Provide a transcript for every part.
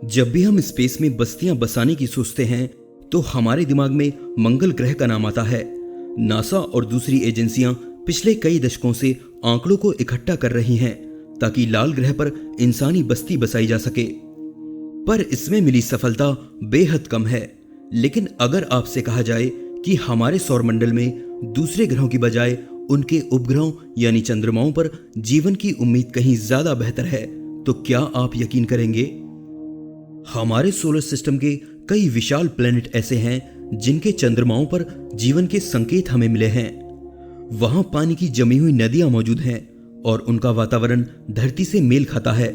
जब भी हम स्पेस में बस्तियां बसाने की सोचते हैं तो हमारे दिमाग में मंगल ग्रह का नाम आता है। नासा और दूसरी एजेंसियां पिछले कई दशकों से आंकड़ों को इकट्ठा कर रही हैं ताकि लाल ग्रह पर इंसानी बस्ती बसाई जा सके। पर इसमें मिली सफलता बेहद कम है। लेकिन अगर आपसे कहा जाए कि हमारे सौरमंडल में दूसरे ग्रहों की बजाय उनके उपग्रहों यानी चंद्रमाओं पर जीवन की उम्मीद कहीं ज्यादा बेहतर है, तो क्या आप यकीन करेंगे? हमारे सोलर सिस्टम के कई विशाल प्लैनेट ऐसे हैं जिनके चंद्रमाओं पर जीवन के संकेत हमें मिले हैं। वहां पानी की जमी हुई नदियां मौजूद हैं और उनका वातावरण धरती से मेल खाता है।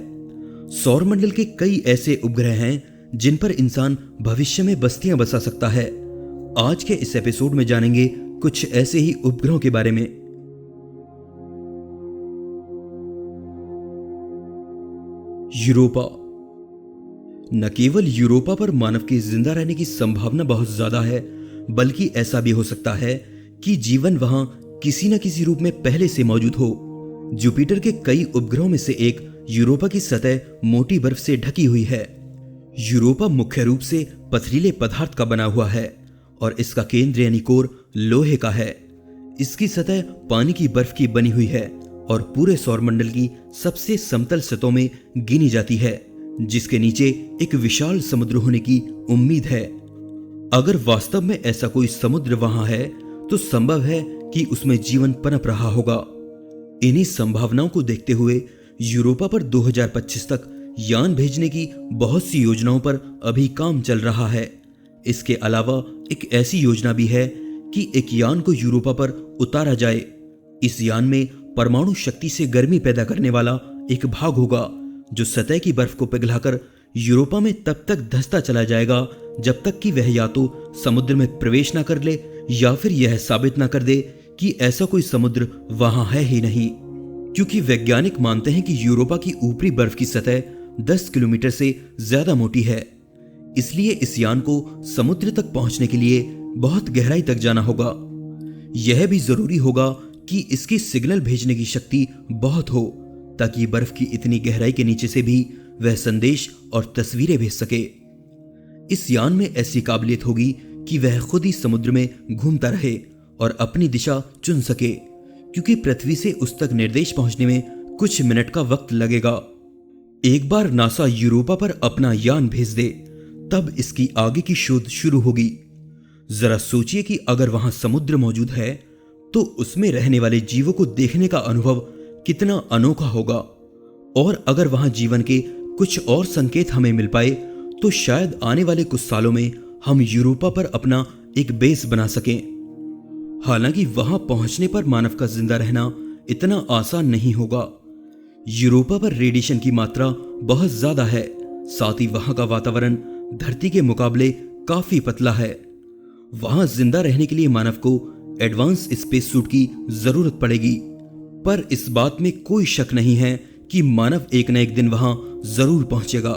सौरमंडल के कई ऐसे उपग्रह हैं जिन पर इंसान भविष्य में बस्तियां बसा सकता है। आज के इस एपिसोड में जानेंगे कुछ ऐसे ही उपग्रहों के बारे में। यूरोपा। न केवल यूरोपा पर मानव के जिंदा रहने की संभावना बहुत ज्यादा है, बल्कि ऐसा भी हो सकता है कि जीवन वहां किसी न किसी रूप में पहले से मौजूद हो। जुपिटर के कई उपग्रहों में से एक यूरोपा की सतह मोटी बर्फ से ढकी हुई है। यूरोपा मुख्य रूप से पथरीले पदार्थ का बना हुआ है और इसका केंद्र यानी कोर लोहे का है। इसकी सतह पानी की बर्फ की बनी हुई है और पूरे सौरमंडल की सबसे समतल सतहों में गिनी जाती है, जिसके नीचे एक विशाल समुद्र होने की उम्मीद है। अगर वास्तव में ऐसा कोई समुद्र वहां है तो संभव है कि उसमें जीवन पनप रहा होगा। इन्हीं संभावनाओं को देखते हुए यूरोपा पर 2025 तक यान भेजने की बहुत सी योजनाओं पर अभी काम चल रहा है। इसके अलावा एक ऐसी योजना भी है कि एक यान को यूरोपा पर उतारा जाए। इस यान में परमाणु शक्ति से गर्मी पैदा करने वाला एक भाग होगा जो सतह की बर्फ को पिघलाकर यूरोपा में तब तक धंसता चला जाएगा जब तक कि वह या तो समुद्र में प्रवेश ना कर ले या फिर यह साबित ना कर दे कि ऐसा कोई समुद्र वहां है ही नहीं। क्योंकि वैज्ञानिक मानते हैं कि यूरोपा की ऊपरी बर्फ की सतह 10 किलोमीटर से ज्यादा मोटी है, इसलिए इस यान को समुद्र तक पहुंचने के लिए बहुत गहराई तक जाना होगा। यह भी जरूरी होगा कि इसकी सिग्नल भेजने की शक्ति बहुत हो ताकि बर्फ की इतनी गहराई के नीचे से भी वह संदेश और तस्वीरें भेज सके। इस यान में ऐसी काबिलियत होगी कि वह खुद ही समुद्र में घूमता रहे और अपनी दिशा चुन सके, क्योंकि पृथ्वी से उस तक निर्देश पहुंचने में कुछ मिनट का वक्त लगेगा। एक बार नासा यूरोपा पर अपना यान भेज दे तब इसकी आगे की शोध शुरू होगी। जरा सोचिए कि अगर वहां समुद्र मौजूद है तो उसमें रहने वाले जीवों को देखने का अनुभव कितना अनोखा होगा। और अगर वहां जीवन के कुछ और संकेत हमें मिल पाए तो शायद आने वाले कुछ सालों में हम यूरोपा पर अपना एक बेस बना सकें। हालांकि वहां पहुंचने पर मानव का जिंदा रहना इतना आसान नहीं होगा। यूरोपा पर रेडिएशन की मात्रा बहुत ज्यादा है, साथ ही वहां का वातावरण धरती के मुकाबले काफी पतला है। वहां जिंदा रहने के लिए मानव को एडवांस स्पेस सूट की जरूरत पड़ेगी। पर इस बात में कोई शक नहीं है कि मानव एक न एक दिन वहां जरूर पहुंचेगा।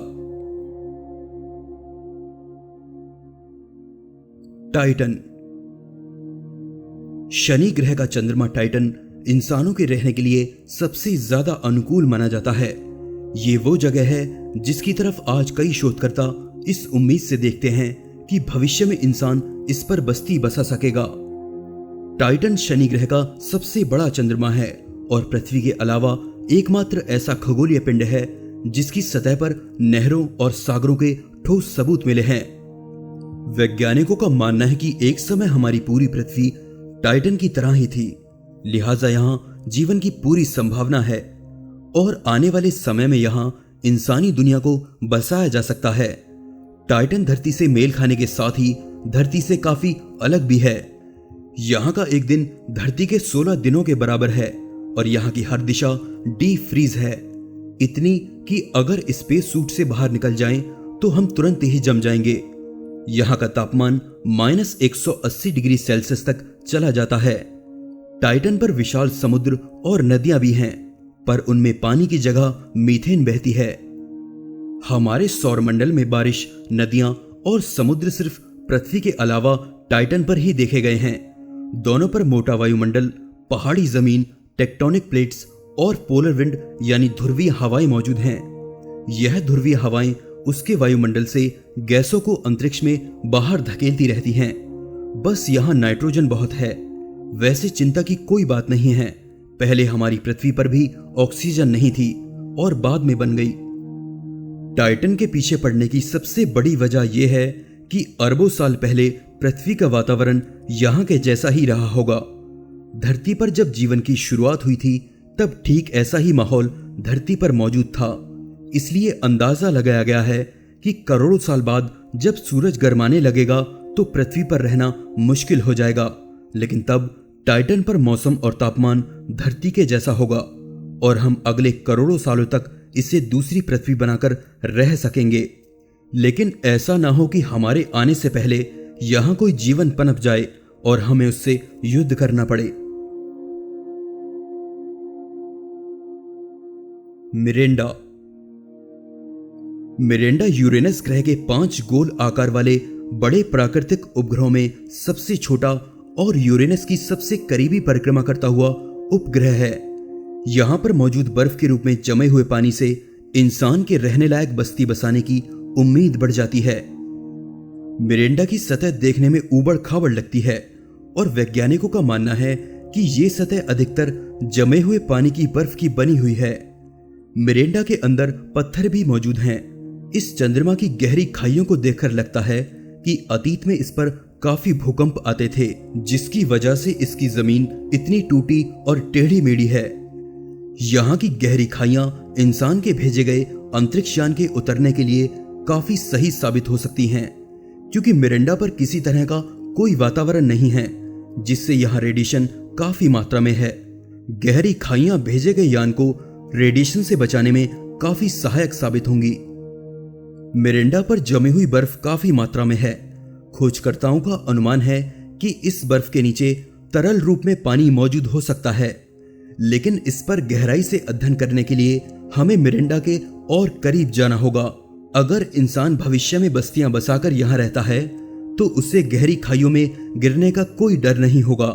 टाइटन। शनि ग्रह का चंद्रमा टाइटन इंसानों के रहने के लिए सबसे ज्यादा अनुकूल माना जाता है। ये वो जगह है जिसकी तरफ आज कई शोधकर्ता इस उम्मीद से देखते हैं कि भविष्य में इंसान इस पर बस्ती बसा सकेगा। टाइटन शनि ग्रह का सबसे बड़ा चंद्रमा है और पृथ्वी के अलावा एकमात्र ऐसा खगोलीय पिंड है जिसकी सतह पर नहरों और सागरों के ठोस सबूत मिले हैं। वैज्ञानिकों का मानना है कि एक समय हमारी पूरी पृथ्वी टाइटन की तरह ही थी, लिहाजा यहां जीवन की पूरी संभावना है और आने वाले समय में यहां इंसानी दुनिया को बसाया जा सकता है। टाइटन धरती से मेल खाने के साथ ही धरती से काफी अलग भी है। यहां का एक दिन धरती के 16 दिनों के बराबर है और यहां की हर दिशा डीप फ्रीज है, इतनी कि अगर स्पेस सूट से बाहर निकल जाएं तो हम तुरंत ही जम जाएंगे। यहां का तापमान -180 डिग्री सेल्सियस तक चला जाता है। टाइटन पर विशाल समुद्र और नदियां भी हैं, पर उनमें पानी की जगह मीथेन बहती है। हमारे सौरमंडल में बारिश, नदियां और समुद्र सिर्फ पृथ्वी के अलावा टाइटन पर ही देखे गए हैं। दोनों पर मोटा वायुमंडल, पहाड़ी जमीन, टेक्टोनिक प्लेट्स और पोलर विंड यानी ध्रुवीय हवाएं मौजूद हैं। यह ध्रुवीय हवाएं उसके वायुमंडल से गैसों को अंतरिक्ष में बाहर धकेलती रहती हैं। बस यहाँ नाइट्रोजन बहुत है। वैसे चिंता की कोई बात नहीं है। पहले हमारी पृथ्वी पर भी ऑक्सीजन नहीं थी और बाद में बन गई। टाइटन के पीछे पड़ने की सबसे बड़ी वजह यह है कि अरबों साल पहले पृथ्वी का वातावरण यहाँ के जैसा ही रहा होगा। धरती पर जब जीवन की शुरुआत हुई थी तब ठीक ऐसा ही माहौल धरती पर मौजूद था। इसलिए अंदाजा लगाया गया है कि करोड़ों साल बाद जब सूरज गर्माने लगेगा तो पृथ्वी पर रहना मुश्किल हो जाएगा। लेकिन तब टाइटन पर मौसम और तापमान धरती के जैसा होगा और हम अगले करोड़ों सालों तक इसे दूसरी पृथ्वी बनाकर रह सकेंगे। लेकिन ऐसा ना हो कि हमारे आने से पहले यहां कोई जीवन पनप जाए और हमें उससे युद्ध करना पड़े। मिरेंडा। मिरेंडा यूरेनस ग्रह के 5 गोल आकार वाले बड़े प्राकृतिक उपग्रहों में सबसे छोटा और यूरेनस की सबसे करीबी परिक्रमा करता हुआ उपग्रह है। यहां पर मौजूद बर्फ के रूप में जमे हुए पानी से इंसान के रहने लायक बस्ती बसाने की उम्मीद बढ़ जाती है। मिरेंडा की सतह देखने में ऊबड़ खाबड़ लगती है और वैज्ञानिकों का मानना है कि ये सतह अधिकतर जमे हुए पानी की बर्फ की बनी हुई है। मिरेंडा के अंदर पत्थर भी मौजूद हैं। इस चंद्रमा की गहरी खाइयों को देखकर लगता है कि अतीत में इस पर काफी भूकंप आते थे, जिसकी वजह से इसकी जमीन इतनी टूटी और टेढ़ी मेढ़ी है। यहाँ की गहरी खाइयां इंसान के भेजे गए अंतरिक्ष यान के उतरने के लिए काफी सही साबित हो सकती हैं, क्योंकि मिरेंडा पर किसी तरह का कोई वातावरण नहीं है, जिससे यहाँ रेडिएशन काफी मात्रा में है। गहरी खाइयां भेजे गए यान को रेडिएशन से बचाने में काफी सहायक साबित होंगी। मिरेंडा पर जमी हुई बर्फ काफी मात्रा में है। खोजकर्ताओं का अनुमान है कि इस बर्फ के नीचे तरल रूप में पानी मौजूद हो सकता है, लेकिन इस पर गहराई से अध्ययन करने के लिए हमें मिरेंडा के और करीब जाना होगा। अगर इंसान भविष्य में बस्तियां बसाकर यहां रहता है तो उसे गहरी खाइयों में गिरने का कोई डर नहीं होगा,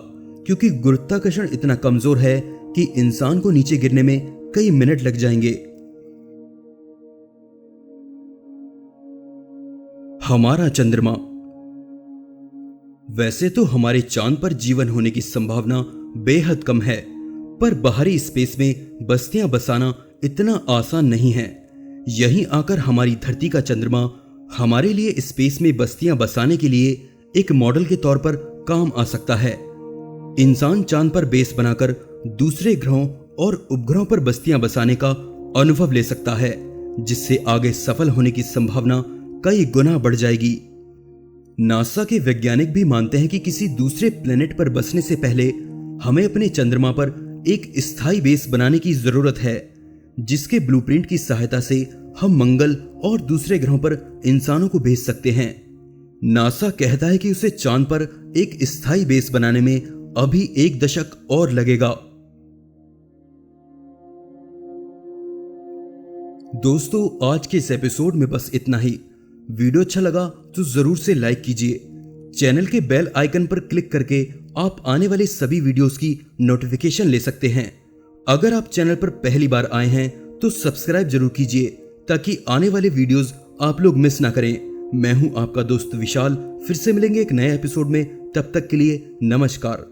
क्योंकि गुरुत्वाकर्षण इतना कमजोर है कि इंसान को नीचे गिरने में कई मिनट लग जाएंगे। हमारा चंद्रमा। वैसे तो हमारे चांद पर जीवन होने की संभावना बेहद कम है, पर बाहरी स्पेस में बस्तियां बसाना इतना आसान नहीं है। यहीं आकर हमारी धरती का चंद्रमा हमारे लिए स्पेस में बस्तियां बसाने के लिए एक मॉडल के तौर पर काम आ सकता है। इंसान चांद पर बेस बनाकर दूसरे ग्रहों और उपग्रहों पर बस्तियां बसाने का अनुभव ले सकता है, जिससे आगे सफल होने की संभावना कई गुना बढ़ जाएगी। नासा के वैज्ञानिक भी मानते हैं कि किसी दूसरे प्लेनेट पर बसने से पहले हमें अपने चंद्रमा पर एक स्थायी बेस बनाने की जरूरत है, जिसके ब्लूप्रिंट की सहायता से हम मंगल और दूसरे ग्रहों पर इंसानों को भेज सकते हैं। नासा कहता है कि उसे चांद पर एक स्थायी बेस बनाने में अभी 1 दशक और लगेगा। दोस्तों, आज के इस एपिसोड में बस इतना ही। वीडियो अच्छा लगा तो जरूर से लाइक कीजिए। चैनल के बेल आइकन पर क्लिक करके आप आने वाले सभी वीडियोस की नोटिफिकेशन ले सकते हैं। अगर आप चैनल पर पहली बार आए हैं तो सब्सक्राइब जरूर कीजिए, ताकि आने वाले वीडियोस आप लोग मिस ना करें। मैं हूं आपका दोस्त विशाल। फिर से मिलेंगे एक नए एपिसोड में। तब तक के लिए नमस्कार।